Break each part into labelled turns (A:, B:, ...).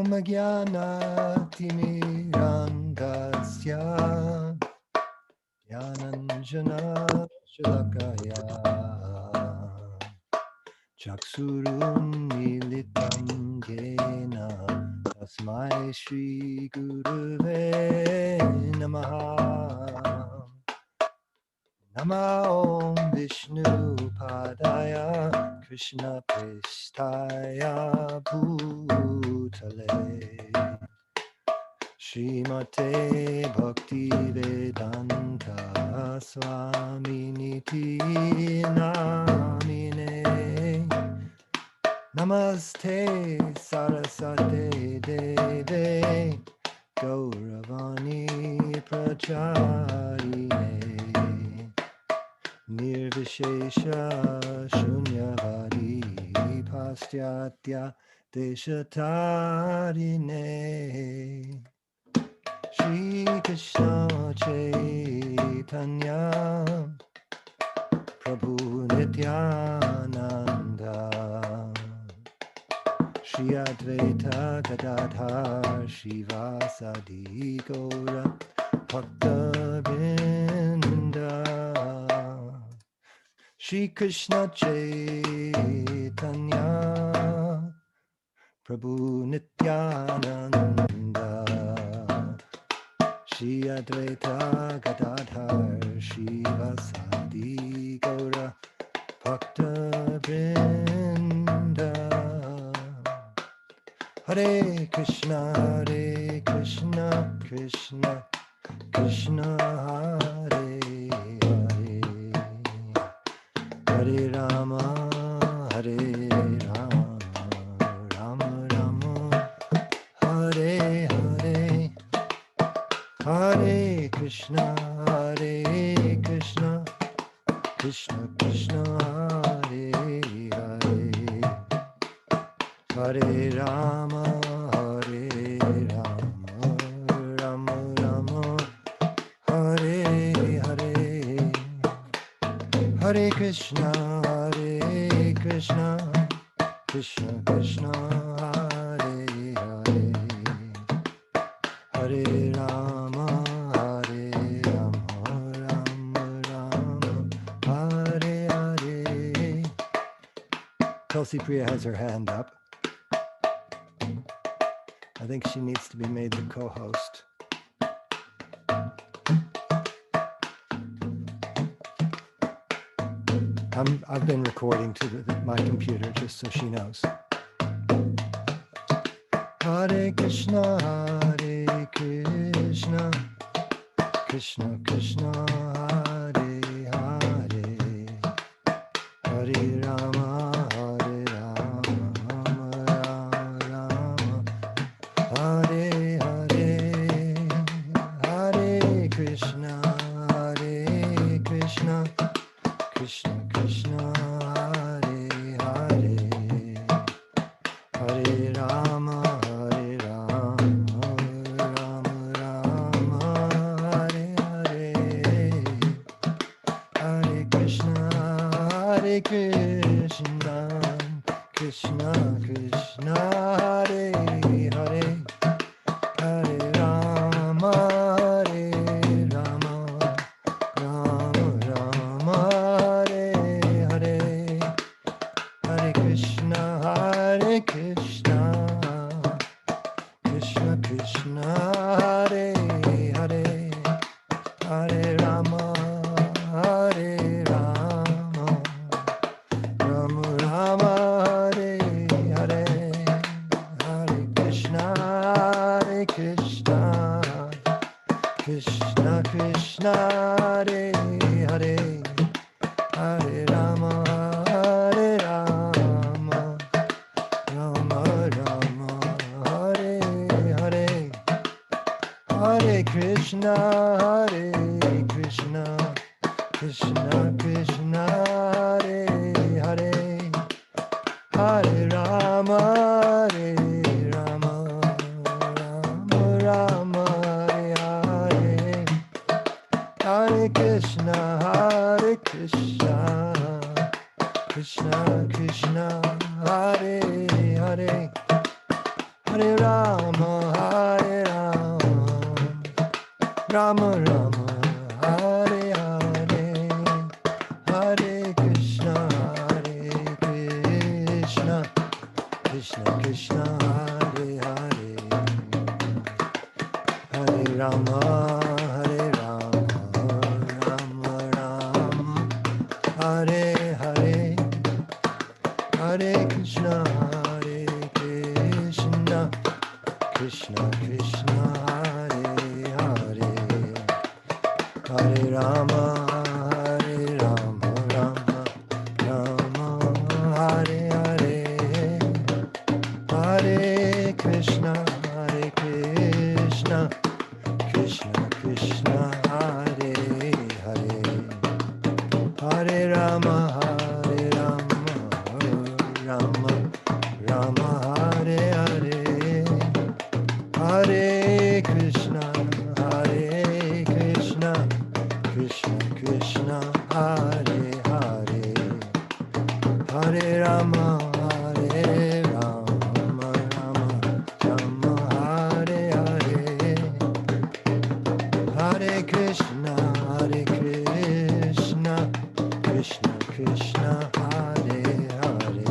A: Omagyanatimirandasya Yananjana Shalakaya Chaksurun Militam Gena Tasmai Shri Guruve Namaha Nama Om Vishnu Padaya Krishna Prestaya Bhutale Srimate Bhakti Vedanta Swami Niti Namine Namaste Sarasate Deve Gauravani Pracharine Nirvishesha Shunyavadi Pastyatya Deshatarine Shri Krishna Chaitanya Prabhu Nityananda Shri Advaita Gadadhar Shivasadi Gaura Bhakta Vrinda Shri Krishna Chaitanya Prabhu Nityananda Shri Advaita Gadadhar Shivasadi Gaura Bhakta Vrinda Hare Krishna Krishna Krishna Hare Hare Hare Rama Hare Rama Rama Rama Hare Hare Hare Krishna Krishna Krishna Hare Hare Hare Rama Rama Rama Hare Hare Hare Krishna Krishna Krishna Hare Hare Hare Rama Rama Hare Hare. Tulsi Priya has her hand up. I think she needs to be made the co-host. I've been recording to my computer just so she knows. Hare Krishna Krishna Krishna Hare Hare Hare Rama Hare Hare Hare Krishna Krishna Krishna Hare Hare Hare Rama Rama Hare Hare Hare Krishna Krishna Krishna Hare Hare Hare Rama Rama Rama Hare Hare Hare Krishna Krishna Krishna Hare Hare Hare Rama Rama Hare Hare Hare Krishna Krishna Hare Hare Hare Rama Rama Hare Hare Hare Krishna Krishna Krishna Hare Hare Hare Rama Rama Hare Hare Krishna Krishna Hare Hare Hare Hare Rama, Hare Rama, Rama Rama, Hare Hare, Hare Krishna, Krishna Krishna, Hare Hare, Hare Rama, Hare Rama, Rama Rama, Hare Hare, Hare Krishna, Krishna Krishna, Hare Hare, Hare Rama, Hare Rama, Rama Rama, Hare Hare, Hare Krishna, Krishna Krishna, Hare Hare, Hare Rama, Hare Rama, Rama Rama, Hare Hare, Hare Krishna, Krishna Krishna, Hare Hare, Hare Rama, Hare Rama, Rama Rama, Hare Hare, Hare Krishna, Krishna Krishna, Hare Hare,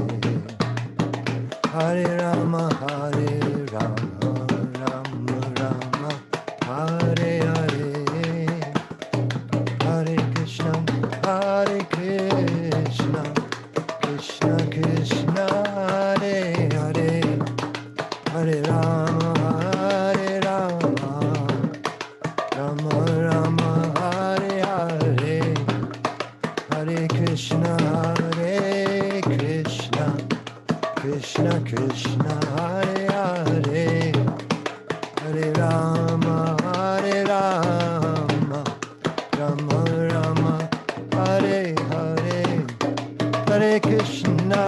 A: Hare Rama, Hare Rama, Rama Rama, Hare Hare, Hare Krishna, Krishna Krishna, Hare Hare, Hare Rama, Hare Rama, Rama Rama, Hare Hare, Hare Krishna, Krishna Krishna, Hare Hare, Hare Rama, Hare Rama, Rama Rama, Hare Hare, Hare Krishna,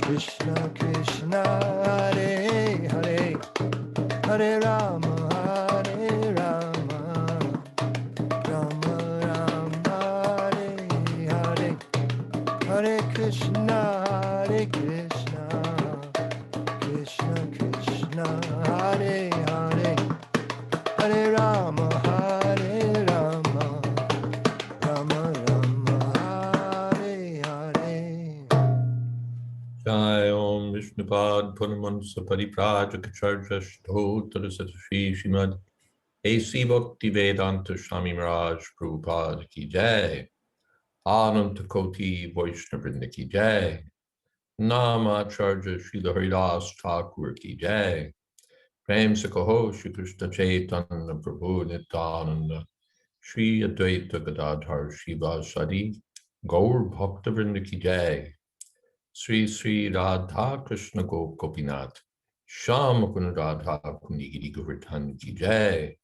A: Krishna Krishna, Hare Hare, Hare Rama, Hare Rama, Rama Rama, Hare Hare, Hare Krishna, Krishna Krishna, Hare Hare, Hare Rama, Hare Rama, Rama Rama, Hare Hare.
B: Jai Om Vishnupad Purnamansa Pariprajaka Stotra Satashi Srimad A.C. Bhakti Vedanta Swami Maharaj Prabhupada Ki Jai, Ananta Koti Vaishnavrinda Ki Jai, Namacharya Srila Haridas Thakur Ki Jai, Prem Sakaho Shri Krishna Chaitanya Prabhu Nityananda, Shri Advaita Gadadhar Shivasadi, Gaur Bhaktavrinda Ki Jai, Sri Sri Radha Krishna Gopinath, Shama Kun Radha Kunigiri Govardhan Ki Jai,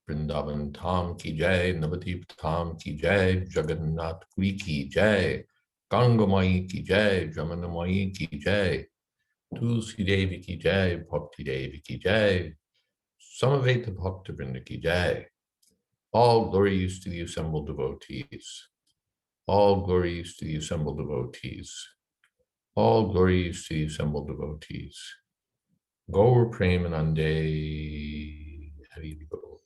B: Vrindavan Tham Ki Jai, Navadip Tham Ki Jai, Jagannath Puri Ki Jai, Gangamai Ki Jai, Jamunamai Ki Jai, Tulsi Devi Ki Jai, Bhakti Devi Ki Jai, Samaveta Bhaktivinoda Ki Jai. All glories to the assembled devotees. All glories to the assembled devotees. All glories to the assembled devotees. Gaur Premanande Hari Bol.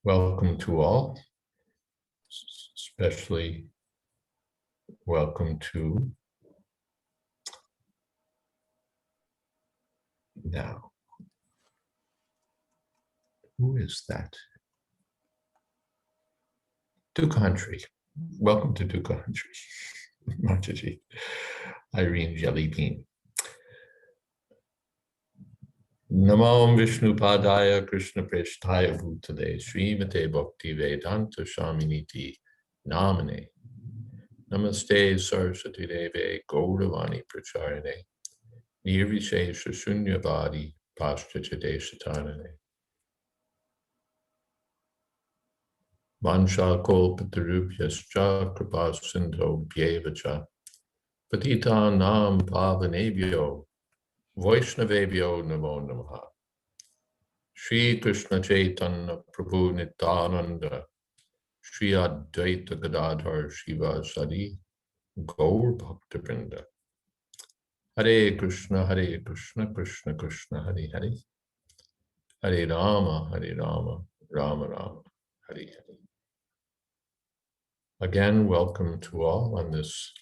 B: Welcome to all, especially welcome to now. Who is that? Dukantri. Welcome to Dukantri. Mataji. Irene Jellybean. Namam Vishnu Padaya Krishna Preshtaya Bhutale Srimate Bhakti Vedanta Shaminiti Namane Namaste Saraswati Deve Gauravani Pracharane Nirvishesha Shunyavadi Pashchacha Deshatanane Vansha Kolpatarubhyascha Kripasindho Bhyevacha Patita Nam Pavanebhyo Vaishnavebhyo Namo Namaha Shri Krishna Chaitanya Prabhu Nityananda Shri Advaita Gadadhar Shiva Sadi Gaur Bhakta Vrinda. Hare Krishna, Krishna Krishna, Hare Hare. Hare Rama, Rama Rama, Hare Hare. Again, welcome to all on this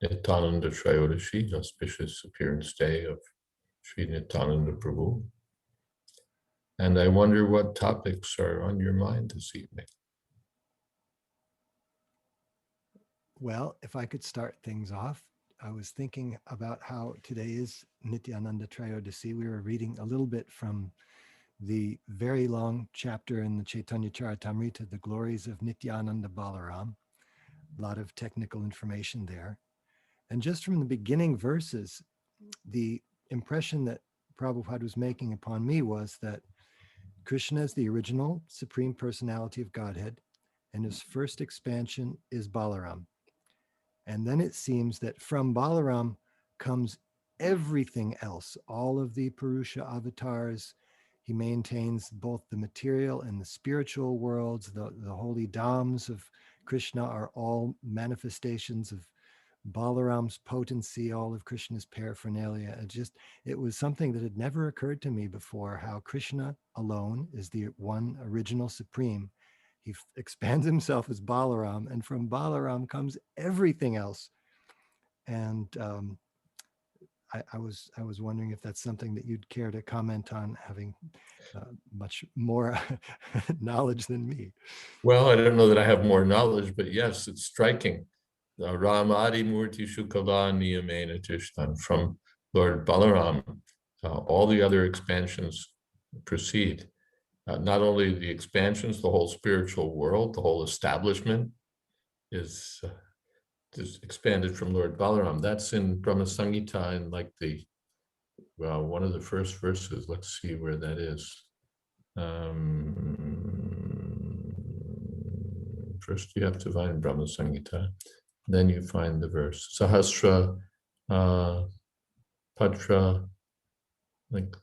B: Nityananda Trayodashi, auspicious appearance day of Sri Nityananda Prabhu. And I wonder what topics are on your mind this evening.
A: Well, if I could start things off, I was thinking about how today is Nityananda Trayodasi. We were reading a little bit from the very long chapter in the Chaitanya Charitamrita, The Glories of Nityananda Balaram. A lot of technical information there. And just from the beginning verses, the impression that Prabhupada was making upon me was that Krishna is the original Supreme Personality of Godhead, and his first expansion is Balaram. And then it seems that from Balaram comes everything else, all of the Purusha avatars. He maintains both the material and the spiritual worlds. The holy dhams of Krishna are all manifestations of Balaram's potency, all of Krishna's paraphernalia. It was something that had never occurred to me before, how Krishna alone is the one original supreme. He expands himself as Balaram, and from Balaram comes everything else. And I was wondering if that's something that you'd care to comment on, having much more knowledge than me.
B: Well, I don't know that I have more knowledge, but yes, it's striking. Ramadi Murti Shukala Niyamena Tishtan, from Lord Balaram. All the other expansions proceed. Not only the expansions, the whole spiritual world, the whole establishment is expanded from Lord Balaram. That's in Brahma Samhita, in like one of the first verses. Let's see where that is. First you have to find Brahma Samhita, then you find the verse. Sahasra Patra, like,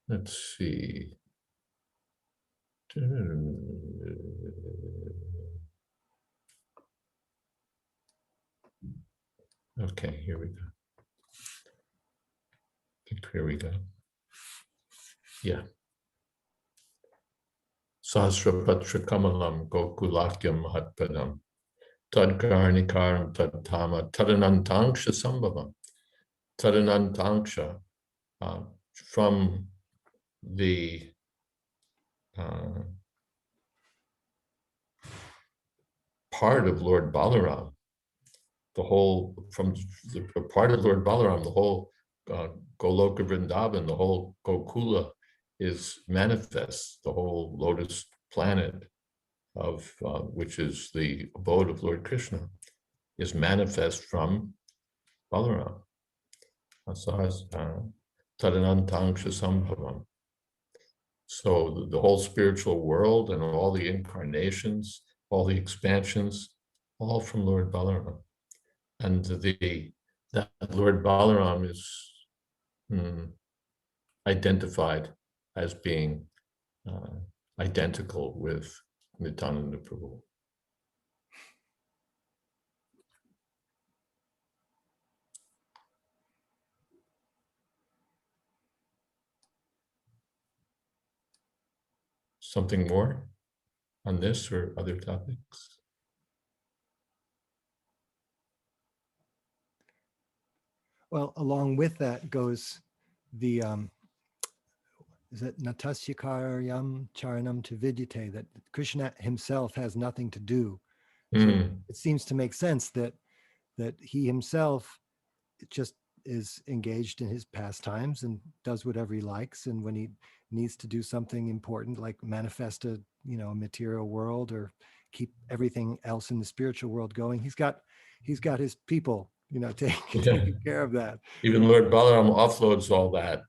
B: let's see. Okay, here we go. Here we go. Yeah. Sahasrapatra Kamalam Gokulakyam Mahatpadam Tadkarnikaram Tadtama Tadanantanksha Sambhavam. Tadanantanksha, from the part of Lord Balaram, from the part of Lord Balaram, the whole Goloka Vrindavan, the whole Gokula is manifest, the whole lotus planet of which is the abode of Lord Krishna, is manifest from Balaram. Tadanantanksha Sambhavam. So the whole spiritual world and all the incarnations, all the expansions, all from Lord Balaram. And that Lord Balaram is identified as being identical with Nityananda Prabhu. Something more on this or other topics?
A: Well, along with that goes the is it Natasya Karyam Charanam Vidyate, that Krishna himself has nothing to do. So it seems to make sense that he himself just is engaged in his pastimes and does whatever he likes. And when he needs to do something important, like manifest a material world or keep everything else in the spiritual world going, he's got his people, taking care of that.
B: Even Lord Balaram offloads all that.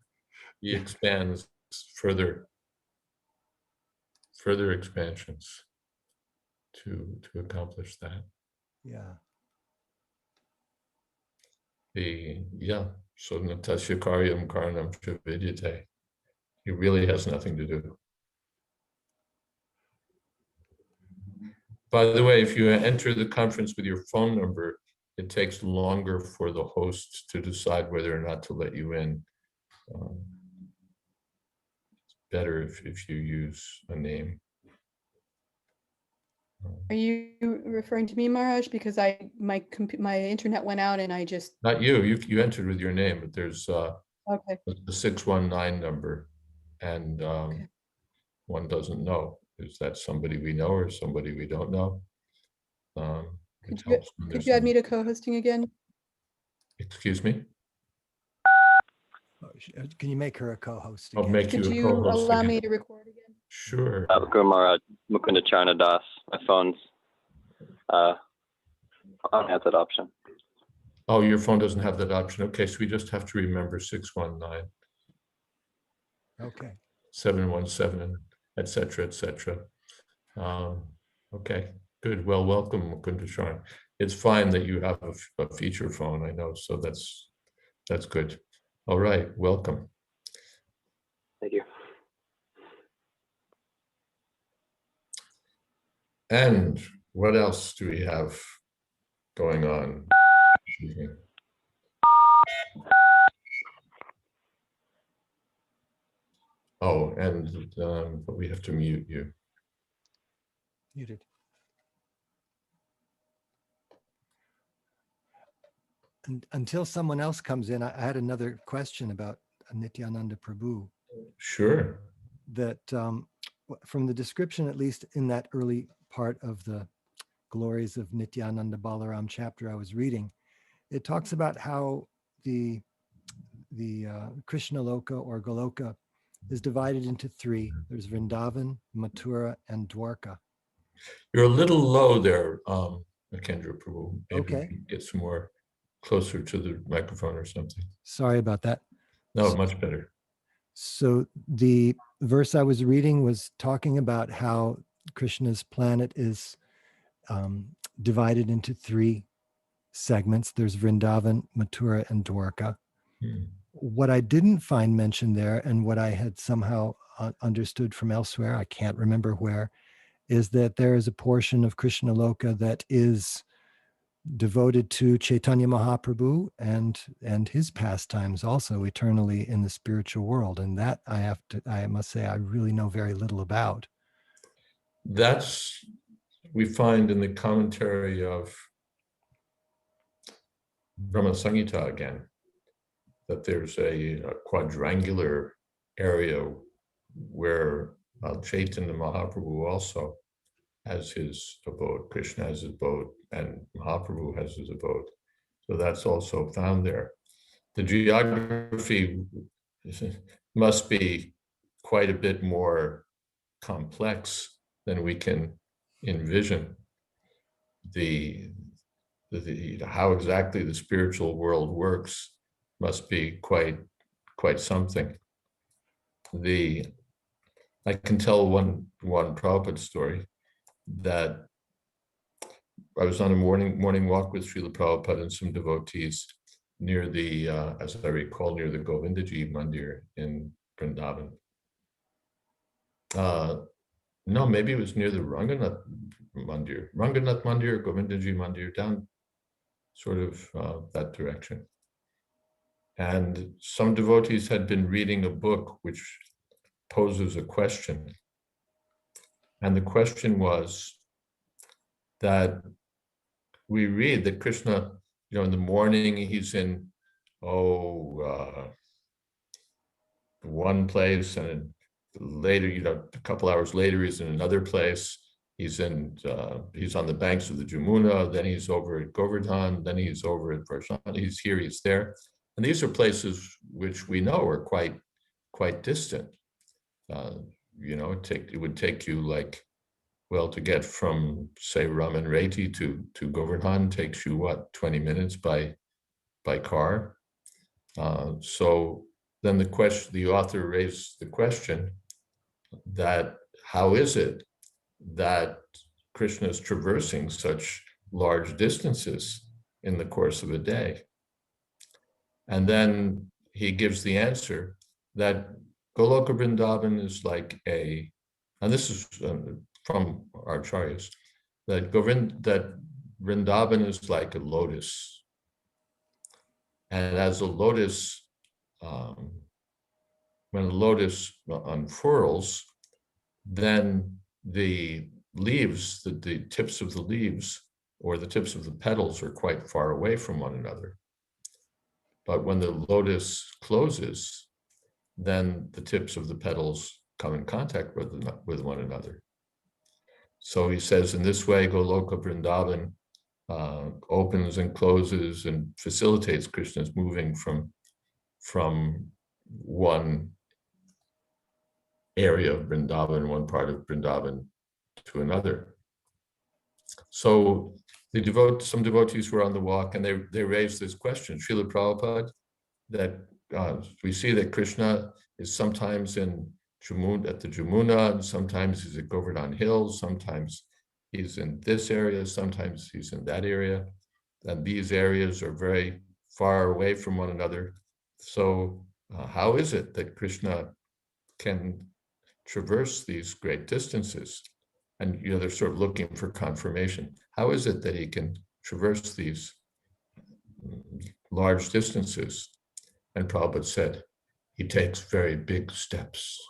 B: He expands further expansions to accomplish that.
A: Yeah.
B: So Natasya Karyam Karanam Vidyate. He really has nothing to do. By the way, if you enter the conference with your phone number, it takes longer for the hosts to decide whether or not to let you in. It's better if you use a name.
C: Are you referring to me, Maharaj? Because my internet went out and I just.
B: Not you. You entered with your name, but there's
C: Okay.
B: the 619 number, and
C: Okay.
B: one doesn't know. Is that somebody we know or somebody we don't know?
C: Could you add me to co-hosting again?
B: Excuse me?
A: Can you make her a co-host
B: I'll
A: again?
B: make
C: Could
B: you a
C: you
B: co-host
C: allow
B: again.
C: me to record again?
B: Sure.
D: Maharaj, Mukunda Charna Das. My phone's I don't have that option.
B: Oh, your phone doesn't have that option. Okay, so we just have to remember 619.
A: Okay.
B: 717, et cetera, et cetera. Okay, good. Well, welcome, Mukunda Sharn. It's fine that you have a feature phone, I know, so that's good. All right, welcome.
D: Thank you.
B: And what else do we have going on? Oh, and but we have to mute you.
A: Muted. And until someone else comes in, I had another question about Nityananda Prabhu.
B: Sure.
A: That from the description, at least in that early part of the Glories of Nityananda Balaram chapter I was reading, it talks about how the Krishna Loka or Goloka is divided into three. There's Vrindavan, Mathura, and Dwarka.
B: You're a little low there, Makendra Prabhu. Maybe
A: Okay.
B: get some more closer to the microphone or something.
A: Sorry about that.
B: No, much better.
A: So the verse I was reading was talking about how Krishna's planet is divided into three segments. There's Vrindavan, Mathura, and Dwarka. What I didn't find mentioned there, and what I had somehow understood from elsewhere, I can't remember where, is that there is a portion of Krishna Loka that is devoted to Chaitanya Mahaprabhu and his pastimes also eternally in the spiritual world. And that I must say, I really know very little about.
B: That's, we find in the commentary of Brahma Samhita again, that there's a quadrangular area where Chaitanya Mahaprabhu also has his abode, Krishna has his abode, and Mahaprabhu has his abode. So that's also found there. The geography must be quite a bit more complex than we can envision. How exactly the spiritual world works must be quite something. I can tell one Prabhupada story, that I was on a morning walk with Srila Prabhupada and some devotees near the, as I recall, near the Govindaji Mandir in Vrindavan. No, maybe it was near the Ranganath Mandir, or Govindaji Mandir, down sort of that direction. And some devotees had been reading a book which poses a question. And the question was that we read that Krishna, in the morning he's in, one place, and later, a couple hours later, he's in another place. He's on the banks of the Jamuna, then he's over at Govardhan, then he's over at Varshan, he's here, he's there. And these are places which we know are quite distant. It would take you to get from, say, Raman Reti to Govardhan takes you, 20 minutes by car? So then the author raised the question that how is it that Krishna is traversing such large distances in the course of a day? And then he gives the answer that Goloka Vrindavan is and this is from our Acharyas, that Vrindavan is like a lotus. And as a lotus, when a lotus unfurls, then the leaves, the tips of the leaves or the tips of the petals are quite far away from one another. But when the lotus closes, then the tips of the petals come in contact with one another. So he says, in this way, Goloka Vrindavan opens and closes and facilitates Krishna's moving from one area of Vrindavan, one part of Vrindavan to another. So some devotees were on the walk and they raised this question, Srila Prabhupada, that we see that Krishna is sometimes at the Jamuna, and sometimes he's at Govardhan Hills, sometimes he's in this area, sometimes he's in that area, and these areas are very far away from one another. So how is it that Krishna can traverse these great distances? And they're sort of looking for confirmation. How is it that he can traverse these large distances? And Prabhupada said, he takes very big steps.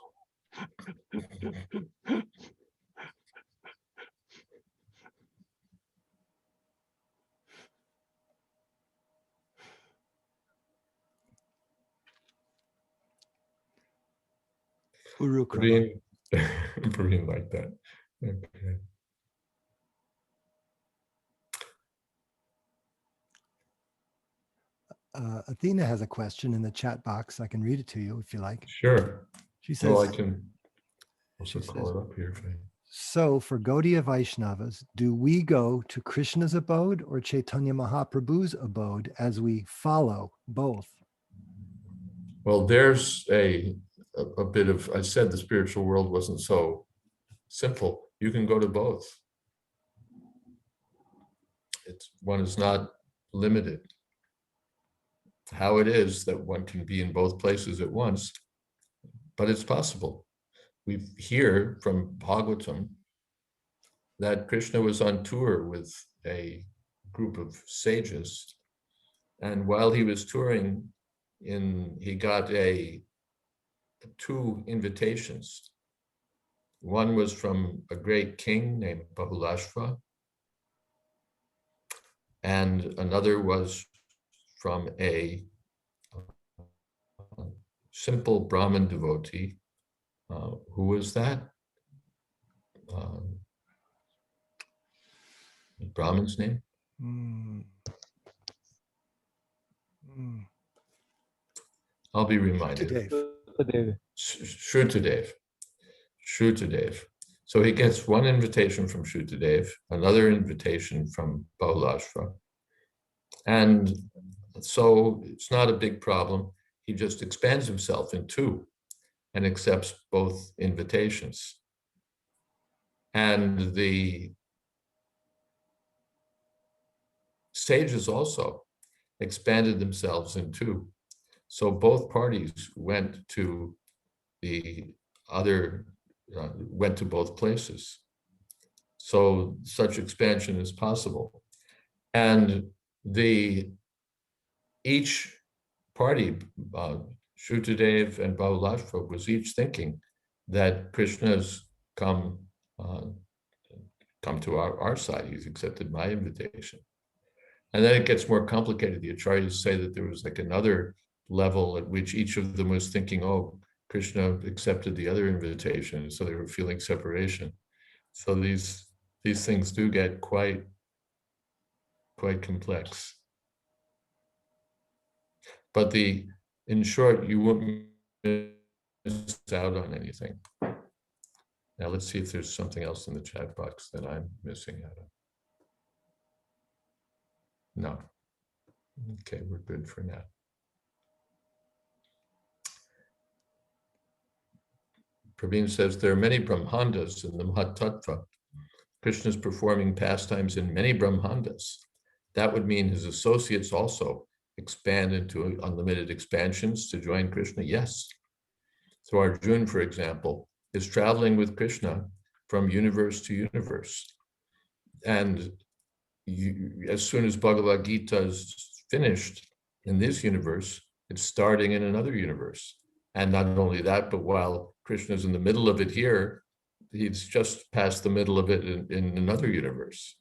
B: Pareen like that. Okay.
A: Athena has a question in the chat box. I can read it to you if you like.
B: Sure.
A: She says,
B: well, I can also call it up here.
A: So for Gaudiya Vaishnavas, do we go to Krishna's abode or Chaitanya Mahaprabhu's abode as we follow both?
B: Well, there's a bit of, I said the spiritual world wasn't so simple. You can go to both. One is not limited. How it is that one can be in both places at once, but it's possible. We hear from Bhagavatam that Krishna was on tour with a group of sages, and while he was touring, he got two invitations. One was from a great king named Bahulashva, and another was from a simple Brahmin devotee. Who was that? Brahmin's name? I'll be reminded. Shrutadev. So he gets one invitation from Shrutadev, another invitation from Bahulashva. And so it's not a big problem. He just expands himself in two and accepts both invitations. And the sages also expanded themselves in two. So both parties went to went to both places. So such expansion is possible. And each party, Shrutadev and Bahulashva, was each thinking that Krishna's come to our side. He's accepted my invitation. And then it gets more complicated. The acharyas say that there was like another level at which each of them was thinking, oh, Krishna accepted the other invitation, so they were feeling separation. So these things do get quite complex. But in short, you won't miss out on anything. Now let's see if there's something else in the chat box that I'm missing out on. No. Okay, we're good for now. Praveen says there are many Brahmandas in the Mahatattva. Krishna is performing pastimes in many Brahmandas. That would mean his associates also expand into unlimited expansions to join Krishna? Yes. So Arjuna, for example, is traveling with Krishna from universe to universe. And as soon as Bhagavad Gita is finished in this universe, it's starting in another universe. And not only that, but while Krishna's in the middle of it here, he's just past the middle of it in another universe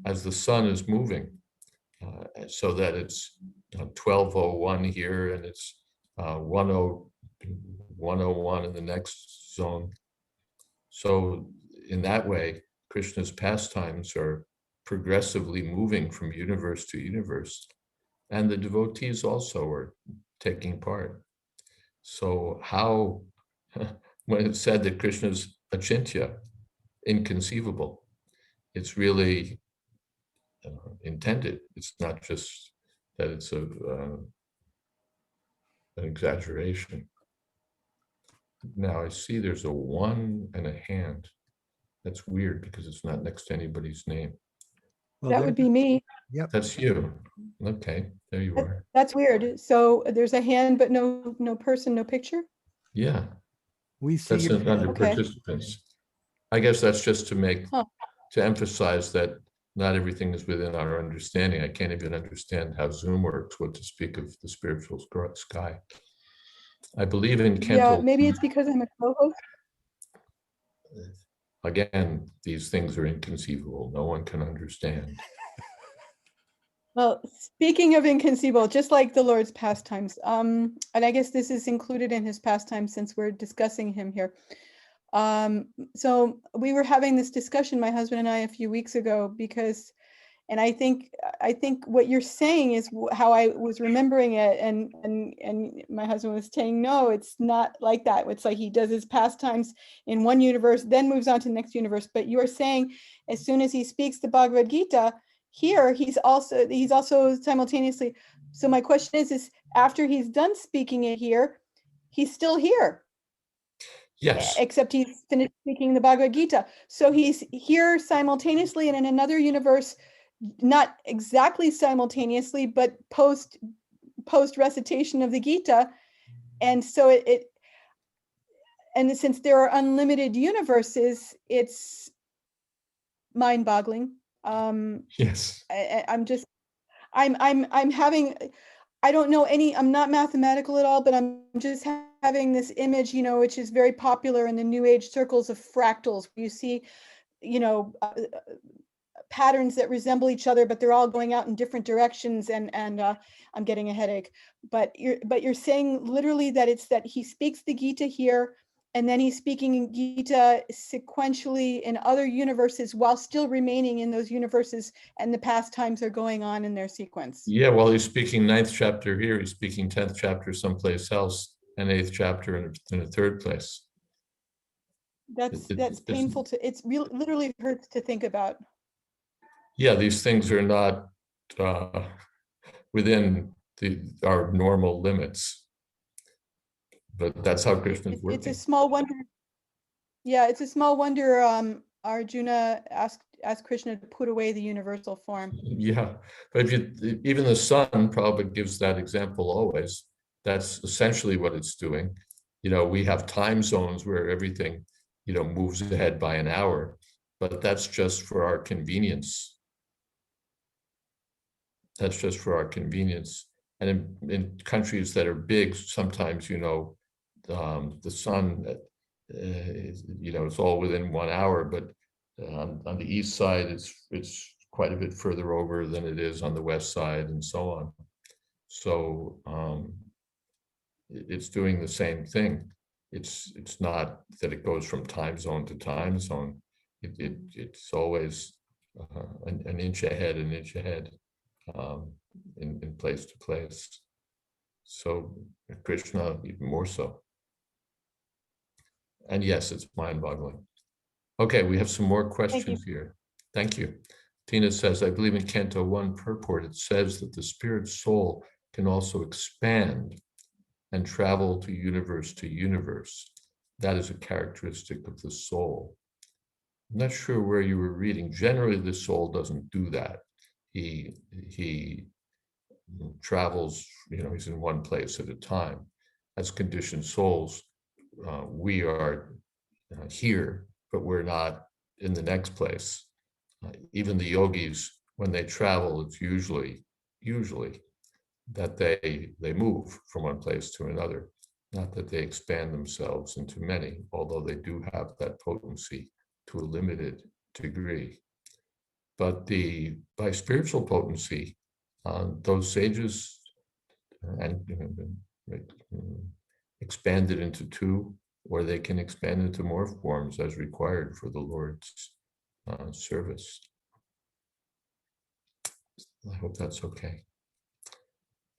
B: as the sun is moving, so that it's 1201 here and it's 101 in the next zone. So in that way, Krishna's pastimes are progressively moving from universe to universe, and the devotees also are taking part. So how, when it's said that Krishna's achintya, inconceivable, it's really intended. It's not just that it's an exaggeration. Now I see there's a 1 and a hand. That's weird because it's not next to anybody's name.
A: Well,
C: That would be me.
A: Yep.
B: That's you. Okay, there you are.
C: That's weird. So there's a hand, but no person, no picture.
B: Yeah,
A: We see
B: that's
A: your
B: under
C: Okay.
B: participants. I guess that's just to make,
C: Huh.
B: to emphasize that not everything is within our understanding. I can't even understand how Zoom works, what to speak of the spiritual sky. I believe in
C: Yeah,
B: Canto.
C: maybe it's because I'm a co-host.
B: Again, these things are inconceivable. No one can understand.
C: Well, speaking of inconceivable, just like the Lord's pastimes, and I guess this is included in his pastimes since we're discussing him here. So we were having this discussion, my husband and I, a few weeks ago, because, and I think what you're saying is how I was remembering it, and my husband was saying, no, it's not like that. It's like he does his pastimes in one universe, then moves on to the next universe. But you are saying, as soon as he speaks the Bhagavad Gita, here he's also simultaneously. So my question is after he's done speaking it here, he's still here.
B: Yes.
C: Except he's finished speaking the Bhagavad Gita. So he's here simultaneously and in another universe, not exactly simultaneously, but post recitation of the Gita. And so and since there are unlimited universes, it's mind-boggling.
B: Yes.
C: I'm having, I don't know I'm not mathematical at all, but I'm just having this image, which is very popular in the New Age circles of fractals. You see, patterns that resemble each other, but they're all going out in different directions. And I'm getting a headache. But you're saying literally that it's that he speaks the Gita here, and then he's speaking Gita sequentially in other universes while still remaining in those universes, and the pastimes are going on in their sequence.
B: Yeah, well, he's speaking 9th chapter here, he's speaking 10th chapter someplace else, and 8th chapter in a third place.
C: That's painful it's really literally hurts to think about.
B: Yeah, these things are not within our normal limits. But that's how Krishna's working.
C: It's a small wonder. Yeah, it's a small wonder Arjuna asked Krishna to put away the universal form.
B: Yeah, but even the sun, Prabhupada gives that example always. That's essentially what it's doing. We have time zones where everything, moves ahead by an hour, but that's just for our convenience. That's just for our convenience. And in countries that are big, sometimes, the sun, it's all within 1 hour, but on the east side, it's quite a bit further over than it is on the west side, and so on. So it's doing the same thing. It's not that it goes from time zone to time zone. It's always an inch ahead, in place to place. So Krishna even more so. And yes, it's mind-boggling. Okay, we have some more questions here. Thank you. Tina says, I believe in Canto 1 purport, it says that the spirit soul can also expand and travel to universe. That is a characteristic of the soul. I'm not sure where you were reading. Generally, the soul doesn't do that. He travels, he's in one place at a time. As conditioned souls, we are here, but we're not in the next place. even the yogis, when they travel, it's usually that they move from one place to another, not that they expand themselves into many, although they do have that potency to a limited degree. But by spiritual potency, those sages expanded into two, or they can expand into more forms as required for the Lord's service. I hope that's okay.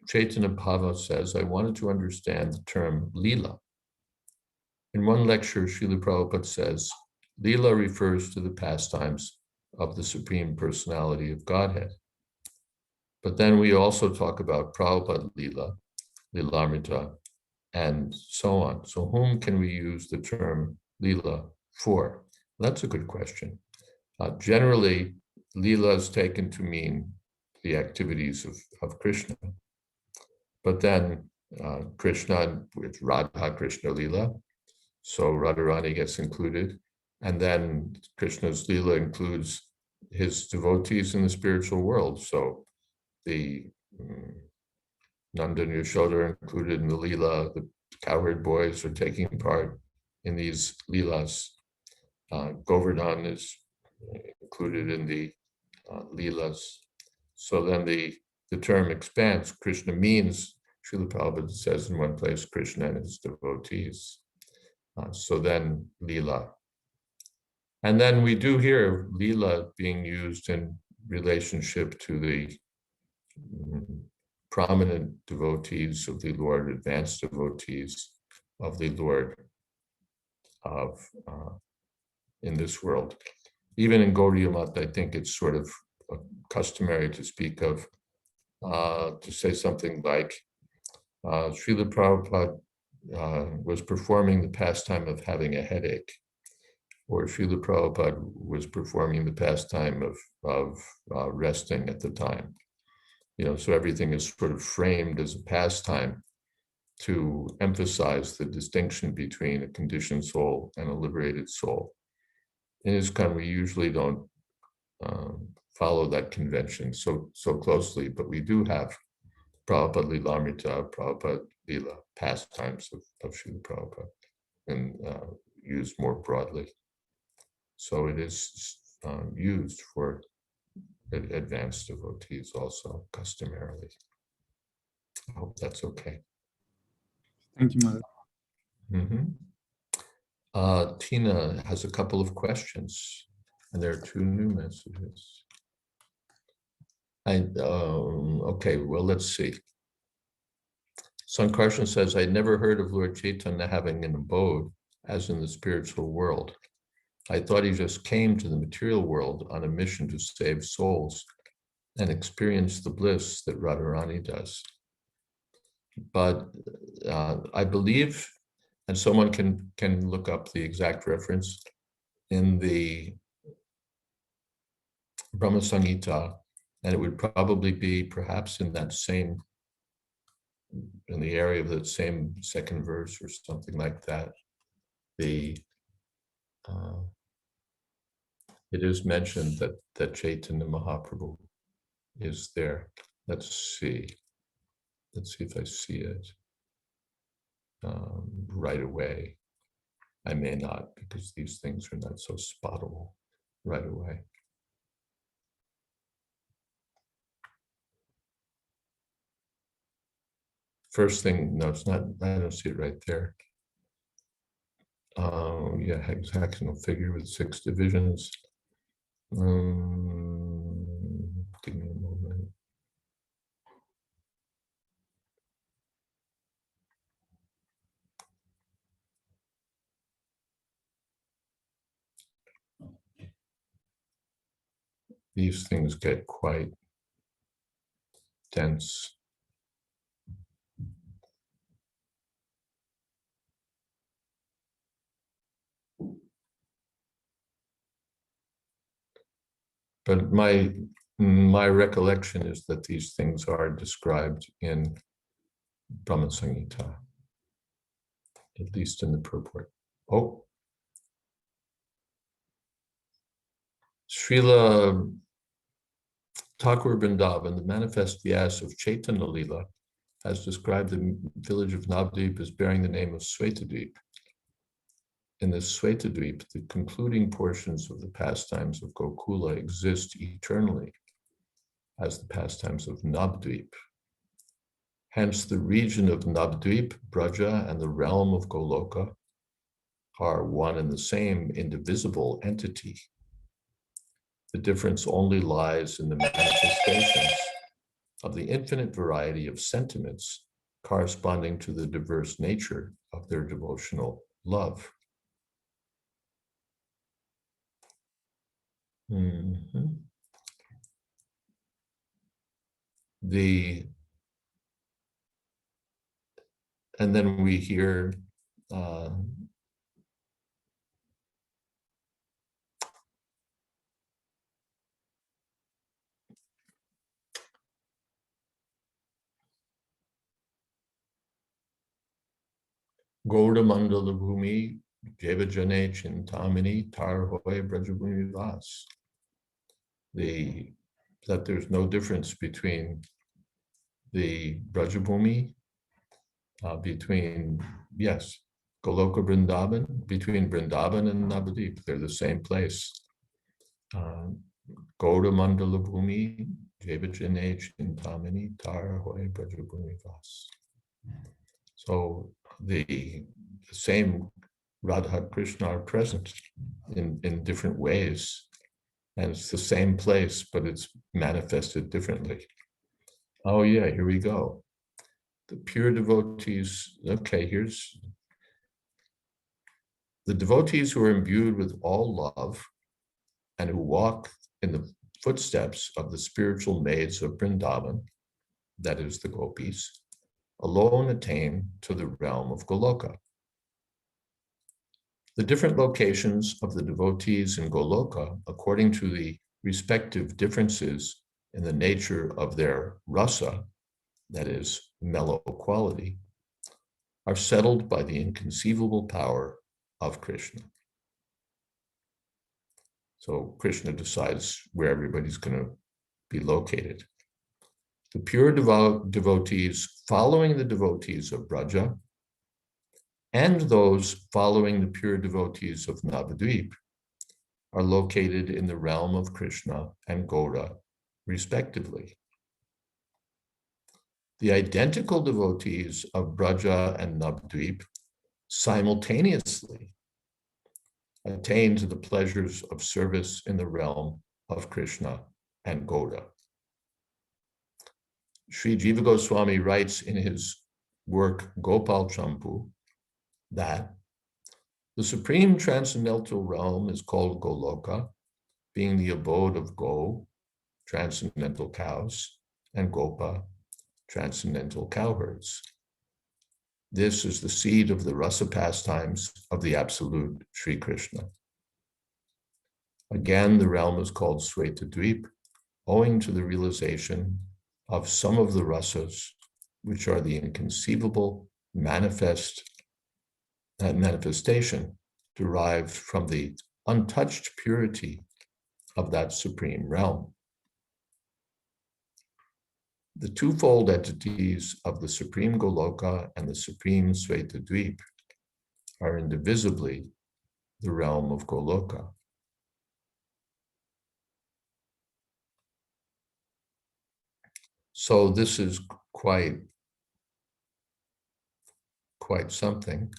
B: Chaitanya Bhava says, I wanted to understand the term Leela. In one lecture, Srila Prabhupada says, Leela refers to the pastimes of the Supreme Personality of Godhead. But then we also talk about Prabhupada Leela, Leelamrita, and so on. So whom can we use the term Leela for? That's a good question. Generally, Leela is taken to mean the activities of Krishna. But then Krishna, with Radha Krishna Leela, so Radharani gets included. And then Krishna's Leela includes his devotees in the spiritual world. So the Nanda and Yashoda are included in the Leela. The cowherd boys are taking part in these Leelas. Govardhan is included in the Leelas. So then the term expands. Krishna means, Srila Prabhupada says in one place, Krishna and his devotees. So then Leela. And then we do hear Leela being used in relationship to the prominent devotees of the Lord, advanced devotees of the Lord in this world. Even in Gaudiya Math, I think it's sort of customary to speak of, to say something like, Srila Prabhupada was performing the pastime of having a headache, or Srila Prabhupada was performing the pastime of resting at the time. So everything is sort of framed as a pastime to emphasize the distinction between a conditioned soul and a liberated soul. In ISKCON, we usually don't follow that convention so closely, but we do have Prabhupada Leelamrita, Prabhupada Leela, pastimes of Srila Prabhupada, and used more broadly. So it is used for advanced devotees also, customarily. I hope that's okay.
E: Thank you, Mother.
B: Tina has a couple of questions, and there are two new messages. Okay, well, let's see. Sankarshan says, I never heard of Lord Chaitanya having an abode as in the spiritual world. I thought he just came to the material world on a mission to save souls and experience the bliss that Radharani does. But I believe, and someone can look up the exact reference in the Brahma Samhita, and it would probably be perhaps in that same, in the area of that same second verse or something like that. It is mentioned that Chaitanya Mahaprabhu is there. Let's see if I see it right away. I may not, because these things are not so spottable right away. First thing, no, it's not, I don't see it right there. Yeah, hexagonal figure with 6 divisions. Give me a moment. These things get quite dense. But my recollection is that these things are described in Brahma Samhita, at least in the purport. Oh, Srila Thakur Vrindavan, the manifest Vyas of Chaitanya Lila, has described the village of Navadvip as bearing the name of Svetadvip. In this Svetadvip, the concluding portions of the pastimes of Gokula exist eternally as the pastimes of Navadvip. Hence, the region of Navadvip, Braja, and the realm of Goloka are one and the same indivisible entity. The difference only lies in the manifestations of the infinite variety of sentiments corresponding to the diverse nature of their devotional love. Mm-hmm. And then we hear Gauda Mandala Bhumi, Jevajane Chintamini, Tar Hoy Brajabhumi Vas. That there's no difference between the Brajabhumi, between Goloka Vrindavan, between Vrindavan and Navadvip. They're the same place. Gauda Mandala Bhumi, Jevajane Chintamini, Tar Hoy Brajabhumi Vas. So the same Radha Krishna are present in different ways. And it's the same place, but it's manifested differently. Oh yeah, here we go. The pure devotees, okay, here's the devotees who are imbued with all love and who walk in the footsteps of the spiritual maids of Vrindavan, that is the gopis, alone attain to the realm of Goloka. The different locations of the devotees in Goloka, according to the respective differences in the nature of their rasa, that is, mellow quality, are settled by the inconceivable power of Krishna. So Krishna decides where everybody's going to be located. The pure devotees following the devotees of Braja and those following the pure devotees of Navadvip are located in the realm of Krishna and Gauda, respectively. The identical devotees of Braja and Navadvip simultaneously attain to the pleasures of service in the realm of Krishna and Gauda. Sri Jayadvaita Swami writes in his work Gopal Champu that the supreme transcendental realm is called Goloka, being the abode of Go, transcendental cows, and Gopa, transcendental cowherds. This is the seed of the rasa pastimes of the absolute Sri Krishna. Again, the realm is called Svetadvip, owing to the realization of some of the rasas, which are the inconceivable manifestation derived from the untouched purity of that supreme realm. The twofold entities of the Supreme Goloka and the Supreme Svetadvip are indivisibly the realm of Goloka. So this is quite something.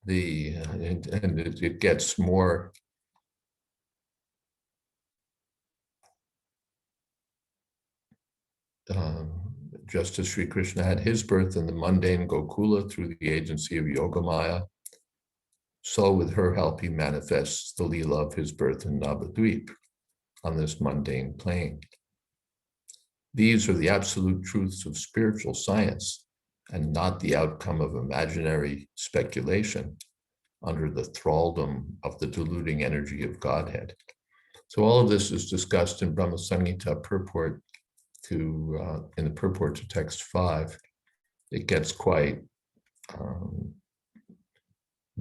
B: And it gets more just as Sri Krishna had his birth in the mundane Gokula through the agency of Yogamaya, so with her help he manifests the Leela of his birth in Navadvip on this mundane plane. These are the absolute truths of spiritual science and not the outcome of imaginary speculation under the thraldom of the deluding energy of Godhead. So all of this is discussed in Brahma Samhita purport in the purport to text 5. It gets quite um,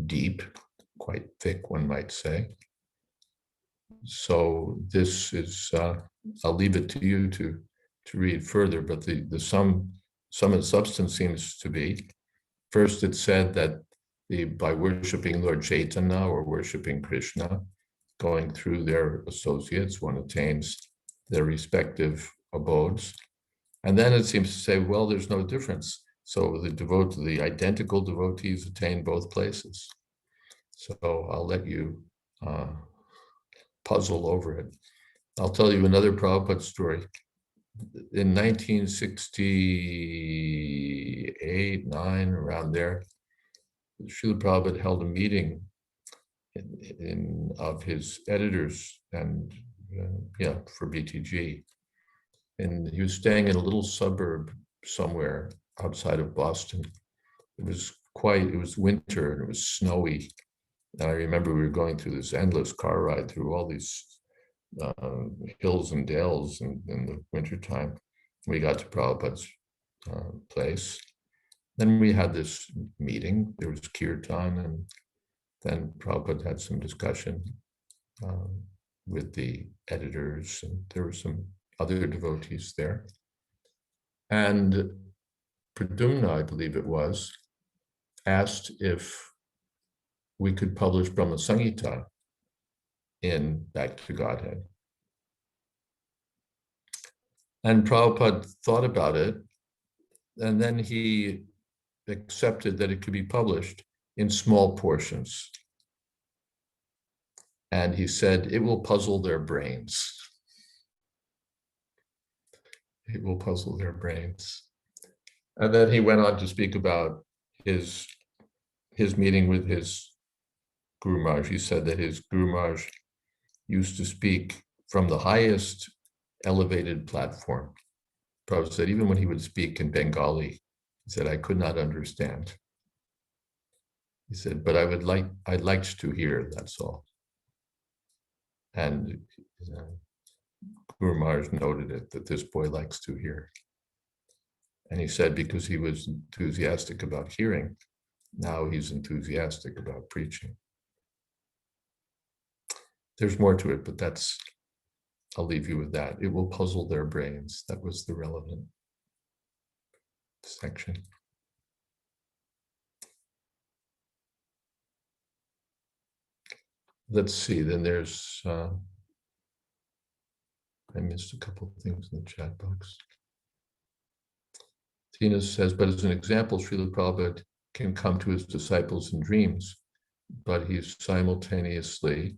B: deep, quite thick, one might say. So this is, I'll leave it to you to read further, but the sum and substance seems to be, first it said that by worshiping Lord Chaitanya or worshiping Krishna, going through their associates, one attains their respective abodes. And then it seems to say, well, there's no difference. So the identical devotees attain both places. So I'll let you puzzle over it. I'll tell you another Prabhupada story. In 1968, 9, around there, Srila Prabhupada held a meeting of his editors and for BTG. And he was staying in a little suburb somewhere outside of Boston. It was winter and it was snowy. And I remember we were going through this endless car ride through all these hills and dales in the wintertime. We got to Prabhupada's place. Then we had this meeting. There was kirtan, and then Prabhupada had some discussion with the editors, and there were some other devotees there. And Pradumna, I believe it was, asked if we could publish Brahma Samhita in Back to Godhead. And Prabhupada thought about it, and then he accepted that it could be published in small portions. And he said, it will puzzle their brains. It will puzzle their brains. And then he went on to speak about his meeting with his Guru Maharaj. He said that his Guru Maharaj used to speak from the highest elevated platform. Prabhupada said, even when he would speak in Bengali, he said, I could not understand. He said, but I'd liked to hear, that's all. And Guru Maharaj noted it, that this boy likes to hear. And he said, because he was enthusiastic about hearing, now he's enthusiastic about preaching. There's more to it, but I'll leave you with that. It will puzzle their brains. That was the relevant section. Let's see, then there's, I missed a couple of things in the chat box. Tina says, but as an example, Srila Prabhupada can come to his disciples in dreams, but he's simultaneously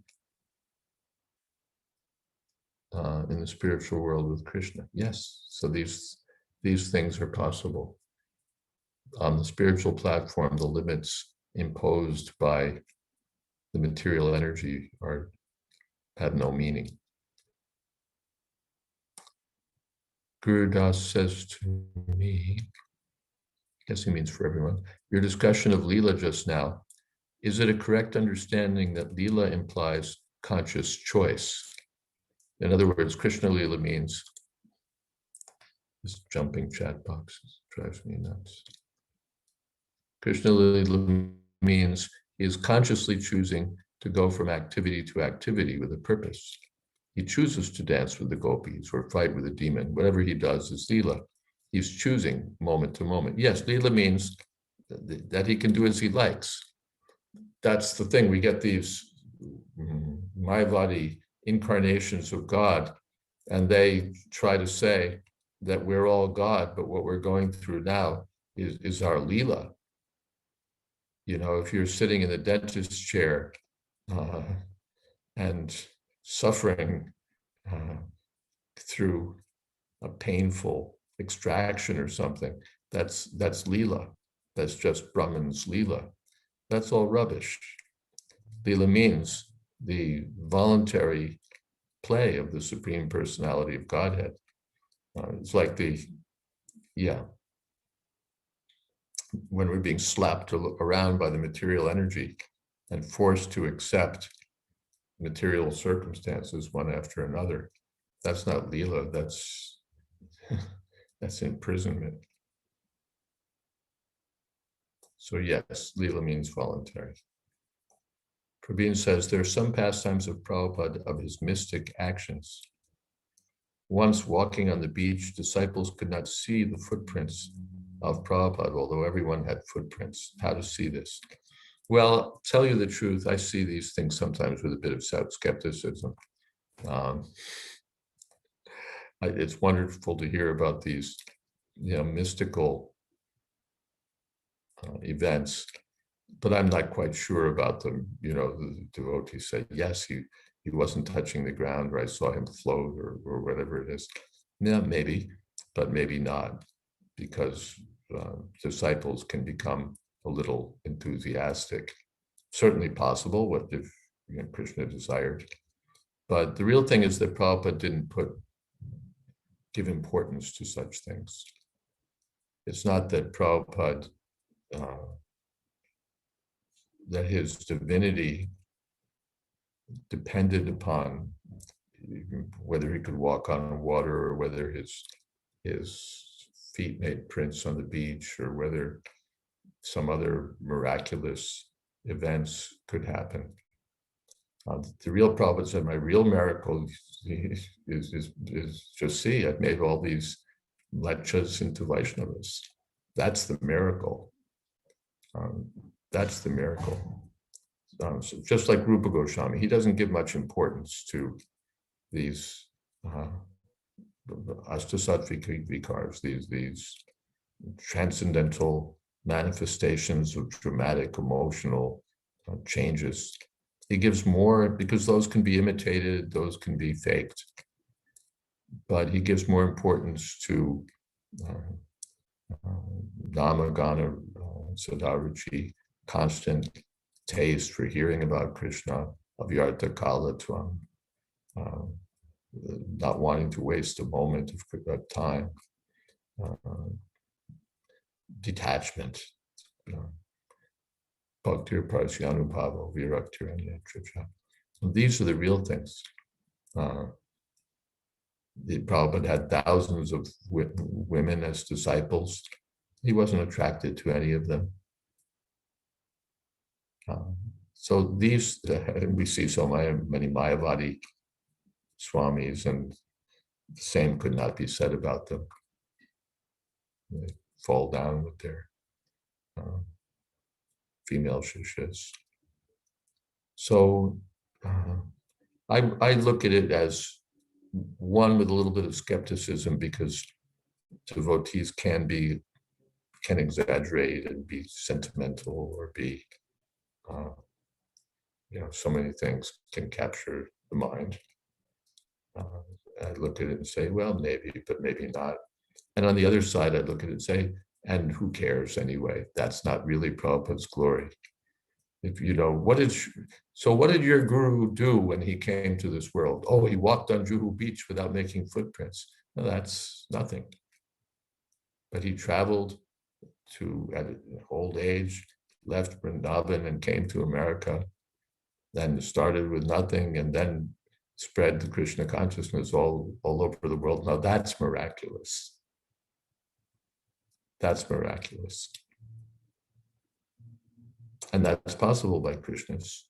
B: in the spiritual world with Krishna. Yes, so these things are possible. On the spiritual platform, the limits imposed by the material energy have no meaning. Guru Das says to me, I guess he means for everyone, your discussion of Leela just now, is it a correct understanding that Leela implies conscious choice? In other words, Krishna Leela means, this jumping chat boxes drives me nuts. Krishna Leela means he is consciously choosing to go from activity to activity with a purpose. He chooses to dance with the gopis or fight with a demon. Whatever he does is Leela. He's choosing moment to moment. Yes, Leela means that he can do as he likes. That's the thing. We get these Mayavadi incarnations of God, and they try to say that we're all God, but what we're going through now is our Leela. You know, if you're sitting in the dentist's chair and suffering through a painful extraction or something, that's Leela. That's just Brahman's Leela. That's all rubbish. Leela means the voluntary play of the Supreme Personality of Godhead. It's like when we're being slapped around by the material energy and forced to accept material circumstances one after another. That's not Leela, that's imprisonment. So yes, Leela means voluntary. Prabhin says there are some pastimes of Prabhupada of his mystic actions. Once walking on the beach, disciples could not see the footprints of Prabhupada, although everyone had footprints. How to see this? Well, tell you the truth, I see these things sometimes with a bit of skepticism. It's wonderful to hear about these, mystical events, but I'm not quite sure about them. The devotee said, yes, he wasn't touching the ground, or I saw him float, or whatever it is. Yeah, maybe, but maybe not, because disciples can become a little enthusiastic. Certainly possible, what if Krishna desired. But the real thing is that Prabhupada didn't give importance to such things. It's not that Prabhupada, that his divinity depended upon whether he could walk on water, or whether his feet made prints on the beach, or whether some other miraculous events could happen. The real Prabhupada said, my real miracle is just see, I've made all these lechas into Vaishnavas. That's the miracle. That's the miracle. So just like Rupa Goswami, he doesn't give much importance to these astasattvic vikars, these transcendental manifestations of dramatic emotional changes. He gives more, because those can be imitated, those can be faked, but he gives more importance to namagana sadaruchi, constant taste for hearing about Krishna, avyarta kala tvam, not wanting to waste a moment of time, detachment, bhaktir prasyanubhava viraktir anyatrija. These are the real things. The Prabhupada had thousands of women as disciples. He wasn't attracted to any of them. So these, we see so many Mayavadi Swamis, and the same could not be said about them. They fall down with their female shishas. So I look at it as one with a little bit of skepticism, because devotees can exaggerate and be sentimental, or be, so many things can capture the mind. I look at it and say, well, maybe, but maybe not. And on the other side, I look at it and say, and who cares anyway? That's not really Prabhupada's glory. If what did your guru do when he came to this world? Oh, he walked on Juhu Beach without making footprints. No, that's nothing. But he traveled at old age, left Vrindavan and came to America, then started with nothing, and then spread the Krishna consciousness all over the world. Now that's miraculous. That's miraculous. And that's possible by Krishna's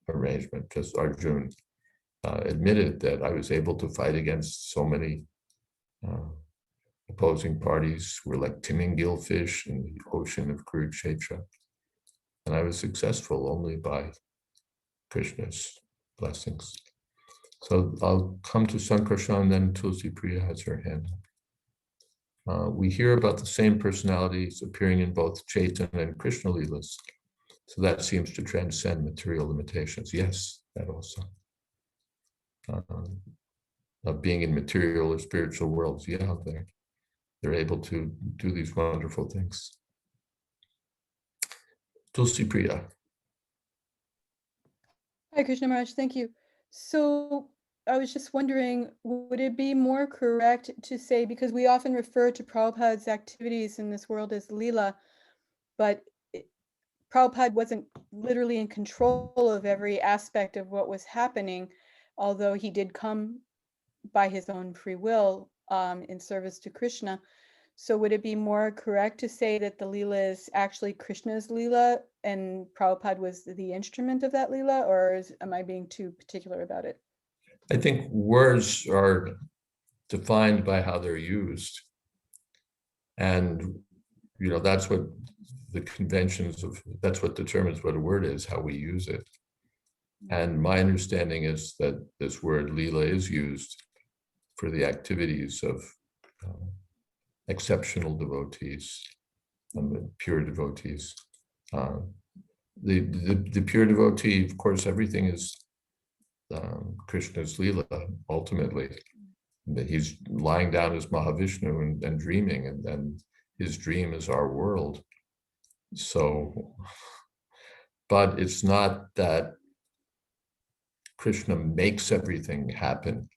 B: arrangement, because Arjuna admitted that I was able to fight against so many opposing parties who were like Timingil fish in the ocean of Kurukshetra. And I was successful only by Krishna's blessings. So I'll come to Sankarshan, then Tulsi Priya has her hand up. We hear about the same personalities appearing in both Chaitanya and Krishna Leelas. So that seems to transcend material limitations. Yes, that also. Of being in material or spiritual worlds, yeah, they're able to do these wonderful things. Tulsi Priya.
C: Hi, Krishna Maharaj, thank you. So I was just wondering, would it be more correct to say, because we often refer to Prabhupada's activities in this world as Leela, but Prabhupada wasn't literally in control of every aspect of what was happening, although he did come by his own free will in service to Krishna. So would it be more correct to say that the Leela is actually Krishna's Leela and Prabhupada was the instrument of that Leela, or am I being too particular about it?
B: I think words are defined by how they're used. And, that's what the conventions of, that's what determines what a word is, how we use it. And my understanding is that this word Leela is used for the activities of exceptional devotees and pure devotees. The pure devotee, of course, everything is Krishna's Leela, ultimately. He's lying down as Mahavishnu and dreaming, and then his dream is our world. So, but it's not that Krishna makes everything happen.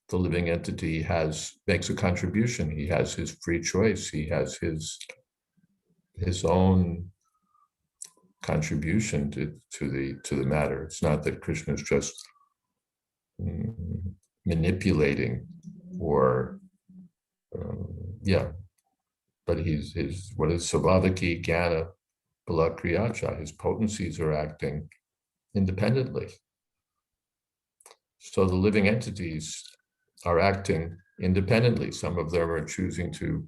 B: The living entity makes a contribution. He has his free choice. He has his own contribution to the matter. It's not that Krishna is just manipulating or but what is Savadaki Jnana Bala Kriyacha, his potencies are acting independently. So the living entities are acting independently. Some of them are choosing to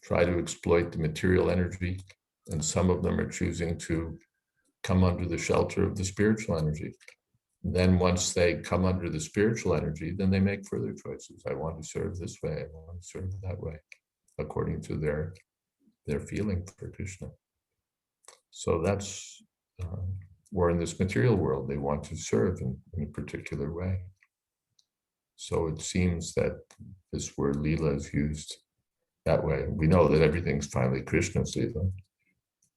B: try to exploit the material energy, and some of them are choosing to come under the shelter of the spiritual energy. And then once they come under the spiritual energy, then they make further choices. I want to serve this way, I want to serve that way, according to their feeling for Krishna. So that's, or in this material world, they want to serve in a particular way. So it seems that this word Leela is used that way. We know that everything's finally Krishna's Leela.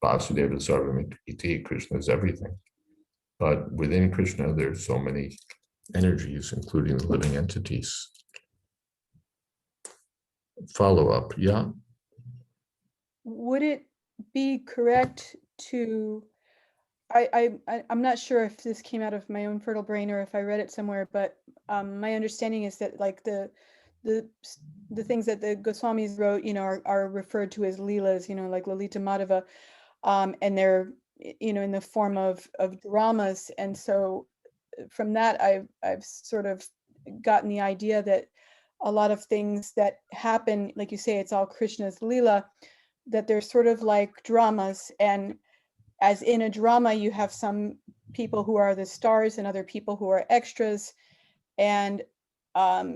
B: Vasudeva Sarvam Iti, Krishna is everything. But within Krishna, there's so many energies, including the living entities. Follow up, yeah?
C: Would it be correct to, I'm not sure if this came out of my own fertile brain or if I read it somewhere, but my understanding is that like the things that the Goswamis wrote, are referred to as Leelas, like Lalita Madhava, and they're, in the form of dramas. And so from that, I've sort of gotten the idea that a lot of things that happen, like you say, it's all Krishna's Leela, that they're sort of like dramas. And as in a drama, you have some people who are the stars and other people who are extras. And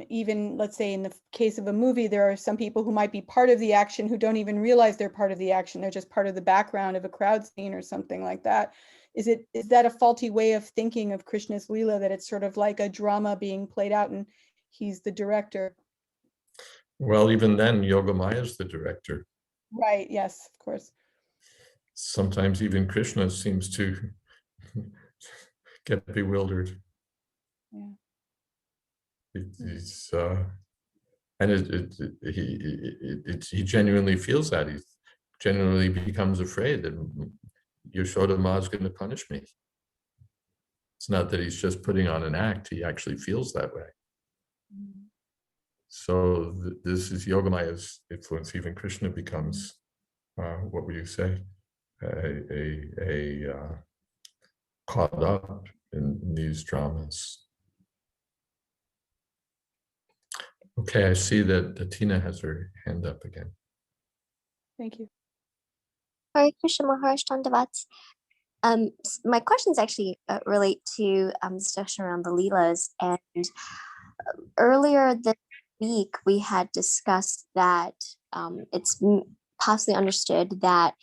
C: even, let's say, in the case of a movie, there are some people who might be part of the action who don't even realize they're part of the action. They're just part of the background of a crowd scene or something like that. Is that a faulty way of thinking of Krishna's Leela, that it's sort of like a drama being played out and he's the director?
B: Well, even then, Yogamaya is the director.
C: Right, yes, of course.
B: Sometimes even Krishna seems to get bewildered.
C: Yeah.
B: He genuinely feels that. He genuinely becomes afraid that Yashoda Ma is going to punish me. It's not that he's just putting on an act. He actually feels that way. Mm-hmm. So this is Yogamaya's influence. Even Krishna becomes, what would you say, caught up in these dramas. Okay, I see that Tina has her hand up again.
C: Thank you.
F: Hare Krishna Maharaj Dandavat. My questions actually relate to discussion around the Leelas. And earlier this week, we had discussed that it's possibly understood that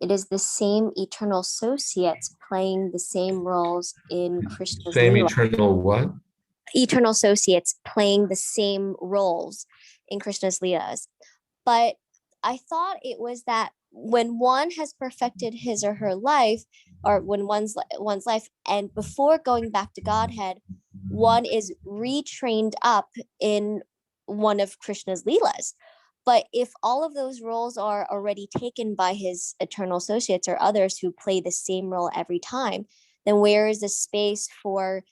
F: it is the same eternal associates playing the same roles in Krishna's
B: Same
F: Leela.
B: Eternal what?
F: Eternal associates playing the same roles in Krishna's Leelas. But I thought it was that when one has perfected his or her life, or when one's life, and before going back to Godhead, one is retrained up in one of Krishna's Leelas. But if all of those roles are already taken by his eternal associates or others who play the same role every time, then where is the space for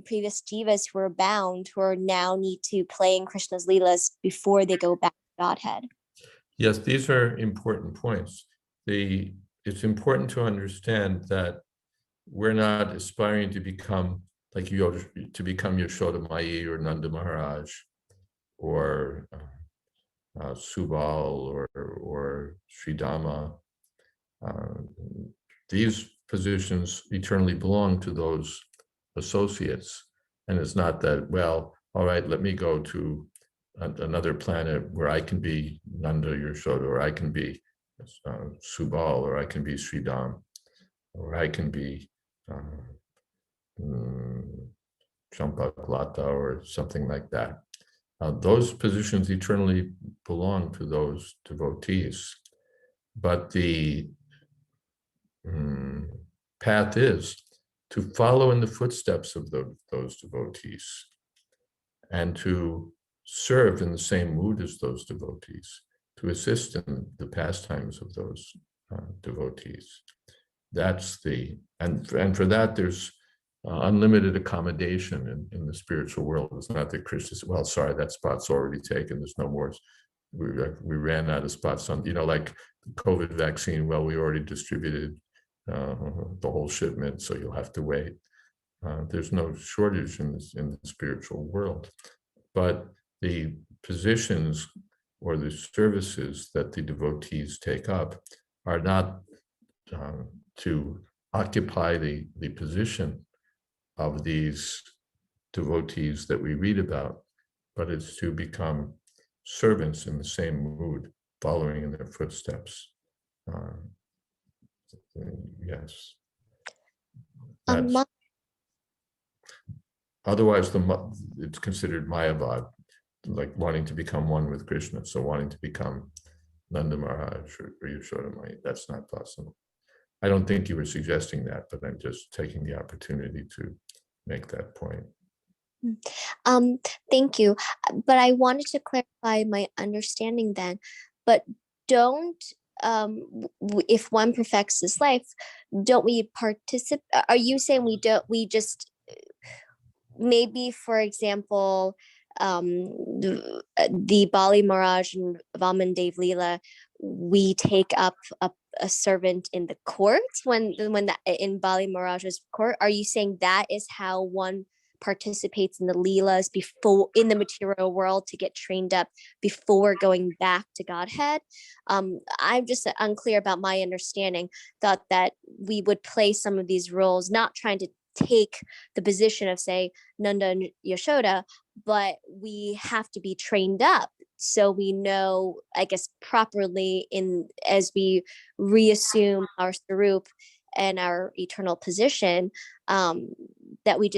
F: previous jivas who are bound, who are now need to play in Krishna's leelas before they go back to Godhead.
B: Yes, these are important points. It's important to understand that we're not aspiring to become like Yashoda Mai or Nanda Maharaj or Subal or Sridama. These positions eternally belong to those associates. And it's not that, well, all right, let me go to another planet where I can be Nanda Yashoda, or I can be Subal, or I can be Sridam, or I can be Champaklata or something like that. Those positions eternally belong to those devotees. But the path is to follow in the footsteps of those devotees and to serve in the same mood as those devotees, to assist in the pastimes of those devotees. That's and for that there's unlimited accommodation in the spiritual world. It's not that Krishna says, well, sorry, that spot's already taken, there's no more. We ran out of spots on, like the COVID vaccine. Well, we already distributed the whole shipment, so you'll have to wait. There's no shortage in the spiritual world, but the positions or the services that the devotees take up are not to occupy the position of these devotees that we read about, but it's to become servants in the same mood, following in their footsteps. Yes. Otherwise, it's considered Mayavad, like wanting to become one with Krishna. So wanting to become Nanda Maharaj or Yashoda Mai, that's not possible. I don't think you were suggesting that, but I'm just taking the opportunity to make that point.
F: Thank you. But I wanted to clarify my understanding then. But don't, if one perfects this life, don't we participate? Are you saying we just, maybe, for example, the Bali Maharaj and Vaman Dev Leela, we take up a servant in the court when in Bali Maharaj's court? Are you saying that is how one participates in the Leelas before in the material world to get trained up before going back to Godhead? I'm just unclear about my understanding. Thought that we would play some of these roles, not trying to take the position of, say, Nanda and Yashoda, but we have to be trained up so we know, I guess, properly as we reassume our Sarup and our eternal position, that we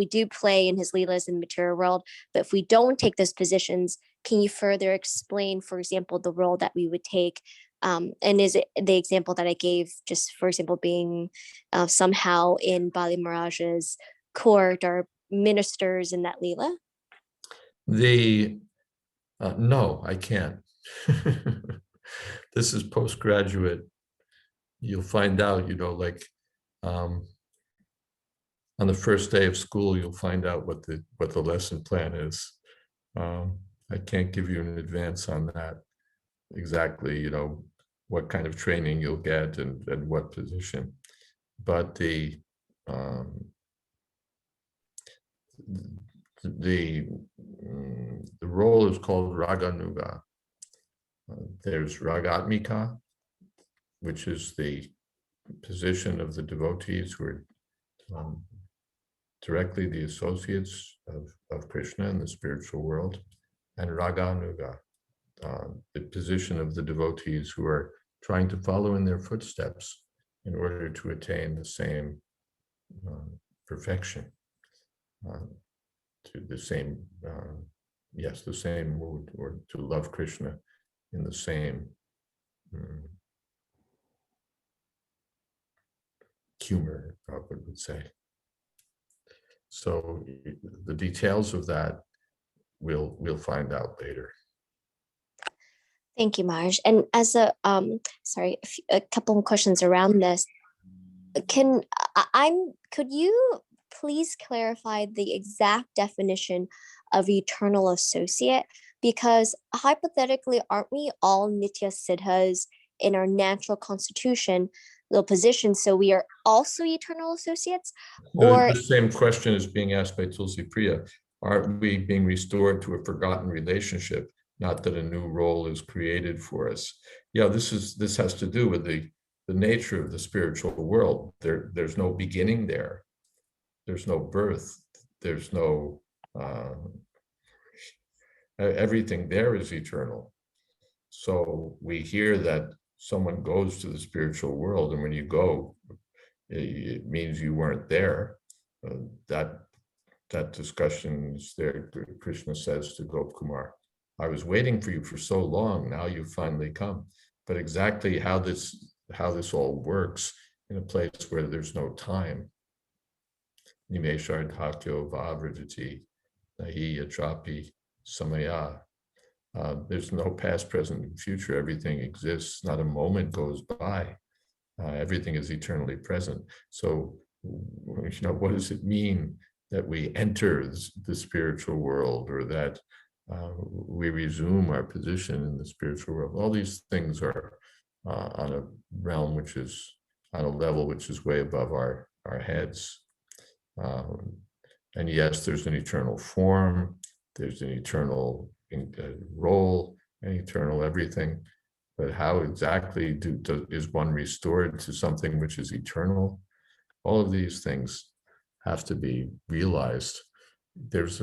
F: do play in his Leelas in the material world. But if we don't take those positions, can you further explain, for example, the role that we would take? And is it the example that I gave, just for example, being somehow in Bali Maharaj's court or ministers in that Leela?
B: No, I can't. This is postgraduate. You'll find out, like on the first day of school, you'll find out what the lesson plan is. I can't give you an advance on that exactly, what kind of training you'll get and what position. But the role is called Raganuga. There's Ragatmika, which is the position of the devotees who are directly the associates of Krishna in the spiritual world, and Raganuga, the position of the devotees who are trying to follow in their footsteps in order to attain the same perfection, to the same, the same mood, or to love Krishna in the same humor, Prabhupada would say. So the details of that we'll find out later.
F: Thank you, Marj. And as a couple of questions around this. Could you please clarify the exact definition of eternal associate? Because hypothetically, aren't we all Nitya Siddhas in our natural constitution, the position, so we are also eternal associates? Or
B: the same question is being asked by Tulsi Priya. Aren't we being restored to a forgotten relationship, not that a new role is created for us? Yeah, this has to do with the nature of the spiritual world. There's no beginning there. There's no birth. There's no everything there is eternal. So we hear that someone goes to the spiritual world, and when you go, it means you weren't there. That discussion is there. Krishna says to Gopkumar, I was waiting for you for so long, now you've finally come. But exactly how this all works in a place where there's no time. Nimeshardhakyo vavrajati nahi atrapi samaya. There's no past, present, and future. Everything exists. Not a moment goes by. Everything is eternally present. So, what does it mean that we enter the spiritual world, or that we resume our position in the spiritual world? All these things are on a realm which is on a level which is way above our heads. And yes, there's an eternal form. There's an eternal role, an eternal everything. But how exactly is one restored to something which is eternal? All of these things have to be realized. There's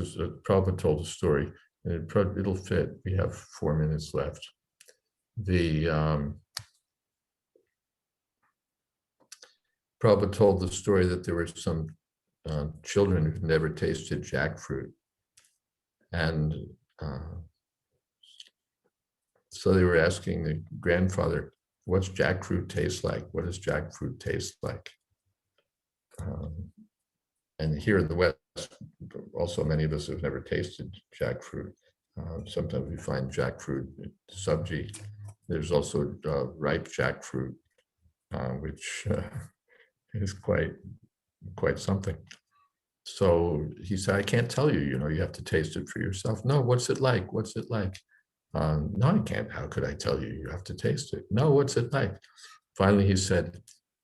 B: Prabhupada told a story, and it'll fit. We have 4 minutes left. Prabhupada told the story that there were some children who'd never tasted jackfruit. And so they were asking the grandfather, what's jackfruit taste like? What does jackfruit taste like? And here in the West, also many of us have never tasted jackfruit. Sometimes we find jackfruit sabji. There's also ripe jackfruit, which is quite something. So he said, I can't tell you, you have to taste it for yourself. No, what's it like? What's it like? No, I can't. How could I tell you? You have to taste it. No, what's it like? Finally, he said,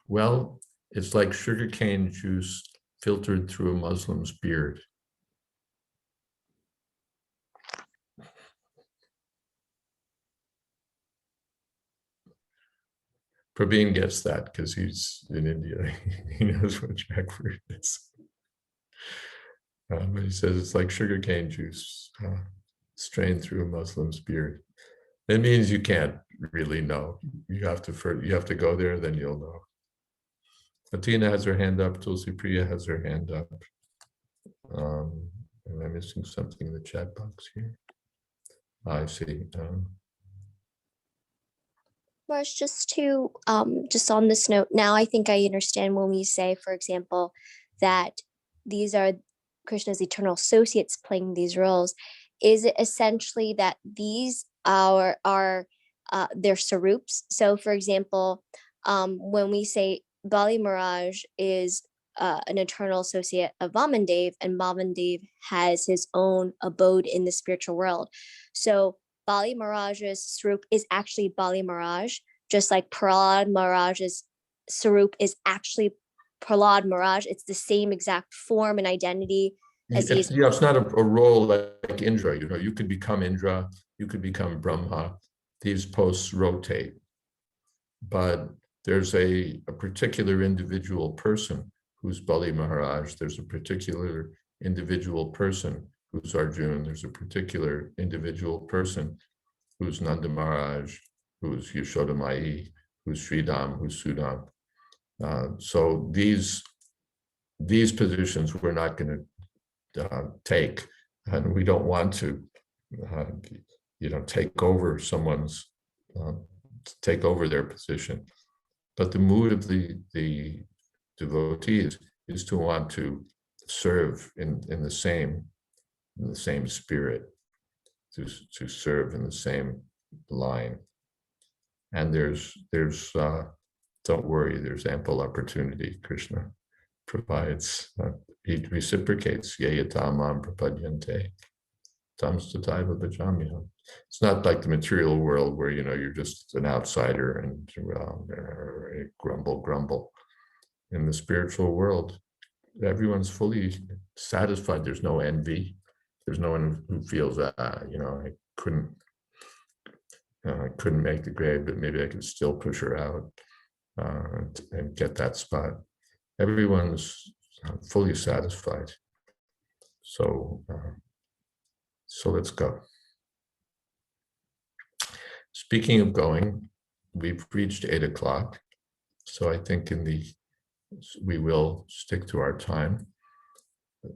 B: well, it's like sugarcane juice filtered through a Muslim's beard. Praveen gets that because he's in India. He knows what jackfruit is. But he says it's like sugarcane juice strained through a Muslim's beard. It means you can't really know. You have to go there, then you'll know. Atina has her hand up. Tulsi Priya has her hand up. Am I missing something in the chat box here? I see.
F: Mars, just on this note, now I think I understand when we say, for example, that these are Krishna's eternal associates playing these roles. Is it essentially that these are their sarups? So, for example, when we say Bali Maharaj is an eternal associate of Vamandev, and Vamandev has his own abode in the spiritual world. So Bali Maharaj's Sarup is actually Bali Maharaj, just like Prahlad Maharaj's Sarup is actually Prahlad Maharaj. It's the same exact form and identity as
B: it's not a role like Indra. You could become Indra, you could become Brahma. These posts rotate. But there's a particular individual person who's Bali Maharaj. There's a particular individual person who's Arjuna. There's a particular individual person who's Nanda Maharaj, who's Yashoda Mai, who's Sridham, who's Sudam. So these positions we're not going to take, and we don't want to, take over someone's, take over their position. But the mood of the devotees is to want to serve in the same spirit, to serve in the same line. And there's don't worry, there's ample opportunity. Krishna provides he reciprocates, yeyatamam prapadyante, tamstataiva bhajamyaham. It's not like the material world where, you're just an outsider and grumble. In the spiritual world, everyone's fully satisfied. There's no envy. There's no one who feels that, I couldn't make the grade, but maybe I could still push her out and get that spot. Everyone's fully satisfied. So let's go. Speaking of going, we've reached 8 o'clock. So I think we will stick to our time.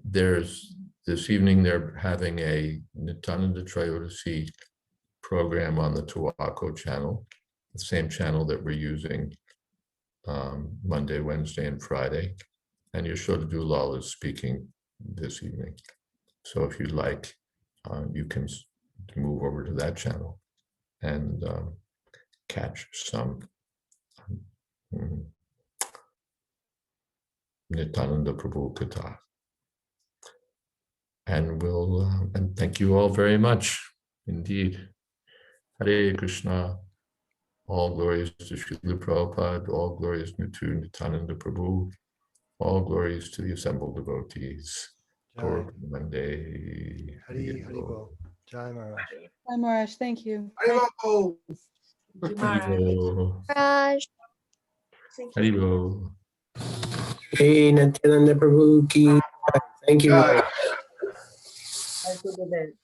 B: This evening, they're having a Nityananda Trayodasi program on the Tawako channel, the same channel that we're using Monday, Wednesday, and Friday. And Yashoda Dulal is speaking this evening. So if you'd like, you can move over to that channel and catch some Nityananda Prabhu Katha. And and thank you all very much indeed. Hare Krishna. All glories to Srila Prabhupada, all glories to Nityananda Prabhu, all glories to the assembled devotees.
A: Jai.
B: Monday.
A: Hari Bol. Jai Maharaj.
C: Hi, Maharaj. Thank you.
G: Haribo.
B: Haribo.
F: Raj.
B: Haribo.
G: Hey, Nityananda Prabhu ki. Thank you.
H: Jai. Have a good event.